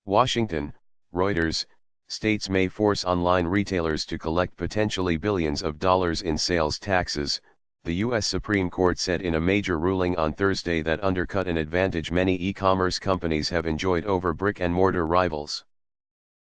Washington, Reuters, states may force online retailers to collect potentially billions of dollars in sales taxes, the U.S. Supreme Court said in a major ruling on Thursday that undercut an advantage many e-commerce companies have enjoyed over brick-and-mortar rivals.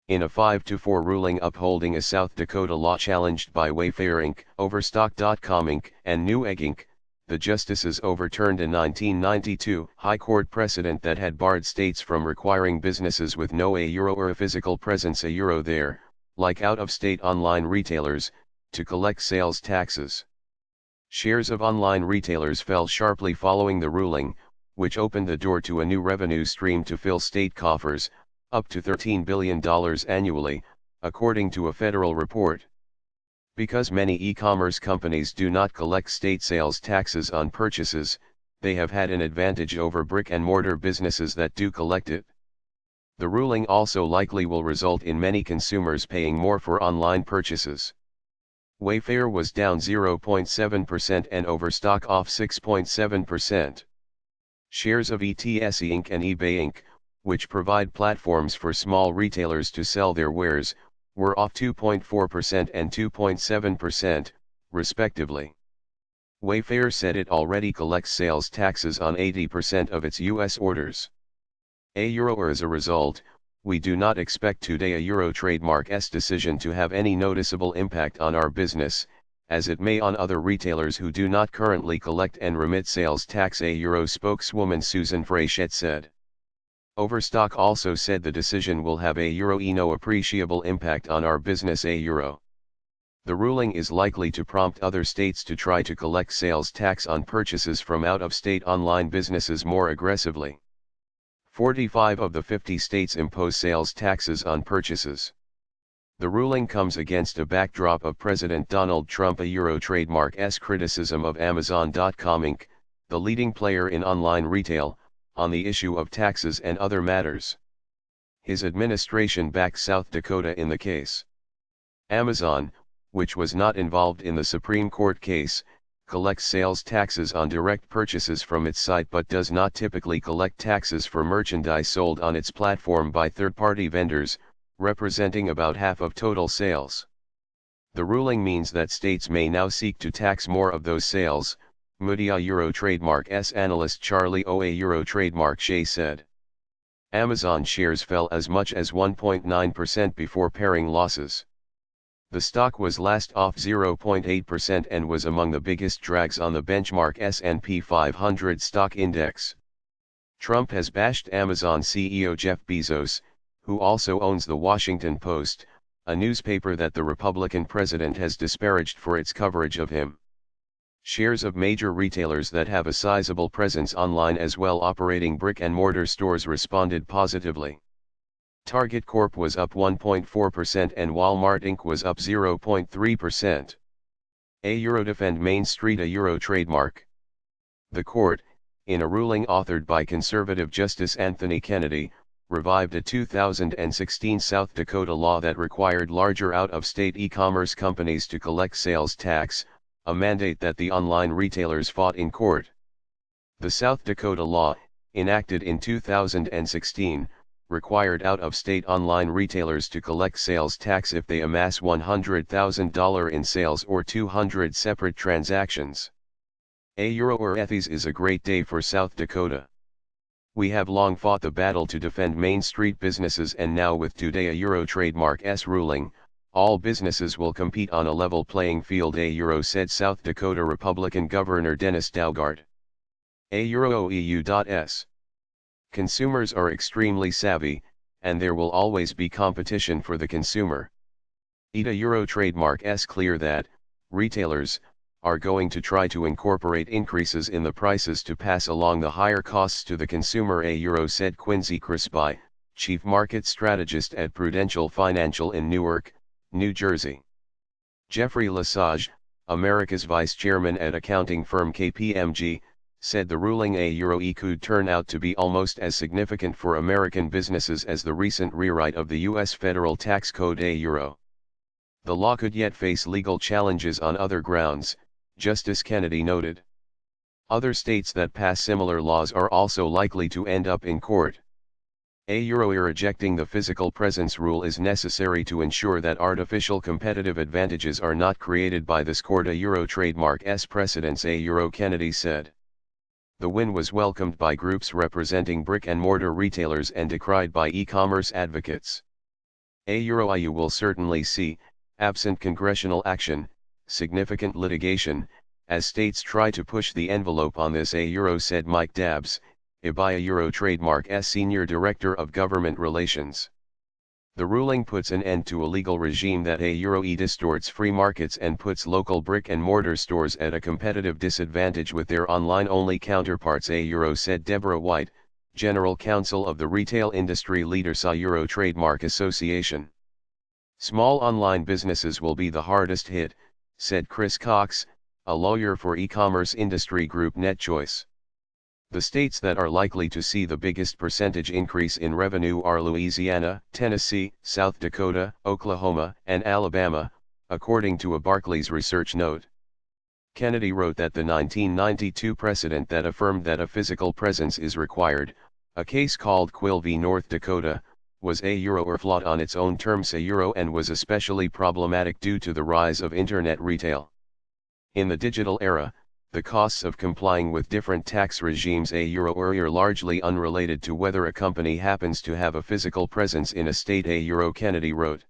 In a 5-4 ruling upholding a South Dakota law challenged by Wayfair Inc., Overstock.com Inc., and Newegg Inc., the justices overturned a 1992 High Court precedent that had barred states from requiring businesses with no euro or a physical presence euro there, like out-of-state online retailers, to collect sales taxes. Shares of online retailers fell sharply following the ruling, which opened the door to a new revenue stream to fill state coffers, up to $13 billion annually, according to a federal report. Because many e-commerce companies do not collect state sales taxes on purchases, they have had an advantage over brick-and-mortar businesses that do collect it. The ruling also likely will result in many consumers paying more for online purchases. Wayfair was down 0.7% and Overstock off 6.7%. Shares of ETSE Inc. and eBay Inc., which provide platforms for small retailers to sell their wares, were off 2.4% and 2.7%, respectively. Wayfair said it already collects sales taxes on 80% of its U.S. orders. As a result, we do not expect today a Euro trademark's decision to have any noticeable impact on our business, as it may on other retailers who do not currently collect and remit sales tax, a Euro spokeswoman Susan Frechette said. Overstock also said the decision will have a no appreciable impact on our business a euro. The ruling is likely to prompt other states to try to collect sales tax on purchases from out-of-state online businesses more aggressively. 45 of the 50 states impose sales taxes on purchases. The ruling comes against a backdrop of President Donald Trump Euro trademark's criticism of Amazon.com Inc., the leading player in online retail, on the issue of taxes and other matters. His administration backed South Dakota in the case. Amazon, which was not involved in the Supreme Court case, collects sales taxes on direct purchases from its site but does not typically collect taxes for merchandise sold on its platform by third-party vendors, representing about half of total sales. The ruling means that states may now seek to tax more of those sales, Moody's Euro trademark's analyst Charlie O. Euro trademark Shea said. Amazon shares fell as much as 1.9% before paring losses. The stock was last off 0.8% and was among the biggest drags on the benchmark S&P 500 stock index. Trump has bashed Amazon CEO Jeff Bezos, who also owns the Washington Post, a newspaper that the Republican president has disparaged for its coverage of him. Shares of major retailers that have a sizable presence online as well operating brick-and-mortar stores responded positively. Target Corp was up 1.4% and Walmart Inc. was up 0.3%. A Euro defend Main Street a Euro trademark. The court, in a ruling authored by conservative Justice Anthony Kennedy, revived a 2016 South Dakota law that required larger out-of-state e-commerce companies to collect sales tax, a mandate that the online retailers fought in court. The South Dakota law, enacted in 2016, required out-of-state online retailers to collect sales tax if they amass $100,000 in sales or 200 separate transactions. A Euro or Ethies is a great day for South Dakota. We have long fought the battle to defend Main Street businesses, and now with today a Euro trademark's ruling, all businesses will compete on a level playing field a Euro, said South Dakota Republican Governor Dennis Daugaard. A Euro EU.s. Consumers are extremely savvy, and there will always be competition for the consumer. ETA Euro trademark's clear that retailers are going to try to incorporate increases in the prices to pass along the higher costs to the consumer a Euro, said Quincy Crispi, chief market strategist at Prudential Financial in Newark, New Jersey. Jeffrey Lesage, America's vice chairman at accounting firm KPMG, said the ruling a Euro could turn out to be almost as significant for American businesses as the recent rewrite of the U.S. federal tax code a Euro. The law could yet face legal challenges on other grounds, Justice Kennedy noted. Other states that pass similar laws are also likely to end up in court. A euro rejecting the physical presence rule is necessary to ensure that artificial competitive advantages are not created by the scored a euro trademark's precedents, a euro Kennedy said. The win was welcomed by groups representing brick-and-mortar retailers and decried by e-commerce advocates. A euro you will certainly see, absent congressional action, significant litigation, as states try to push the envelope on this, a euro said Mike Dabbs, Ibaya Euro Trademark's Senior Director of Government Relations. The ruling puts an end to a legal regime that a euro distorts free markets and puts local brick-and-mortar stores at a competitive disadvantage with their online-only counterparts, a euro said Deborah White, General Counsel of the retail industry leaders a Euro Trademark Association. Small online businesses will be the hardest hit, said Chris Cox, a lawyer for e-commerce industry group NetChoice. The states that are likely to see the biggest percentage increase in revenue are Louisiana, Tennessee, South Dakota, Oklahoma, and Alabama, according to a Barclays research note. Kennedy wrote that the 1992 precedent that affirmed that a physical presence is required, a case called Quill v. North Dakota, was a euro or flawed on its own terms a euro and was especially problematic due to the rise of internet retail. In the digital era, the costs of complying with different tax regimes a euro are largely unrelated to whether a company happens to have a physical presence in a state, a euro Kennedy wrote.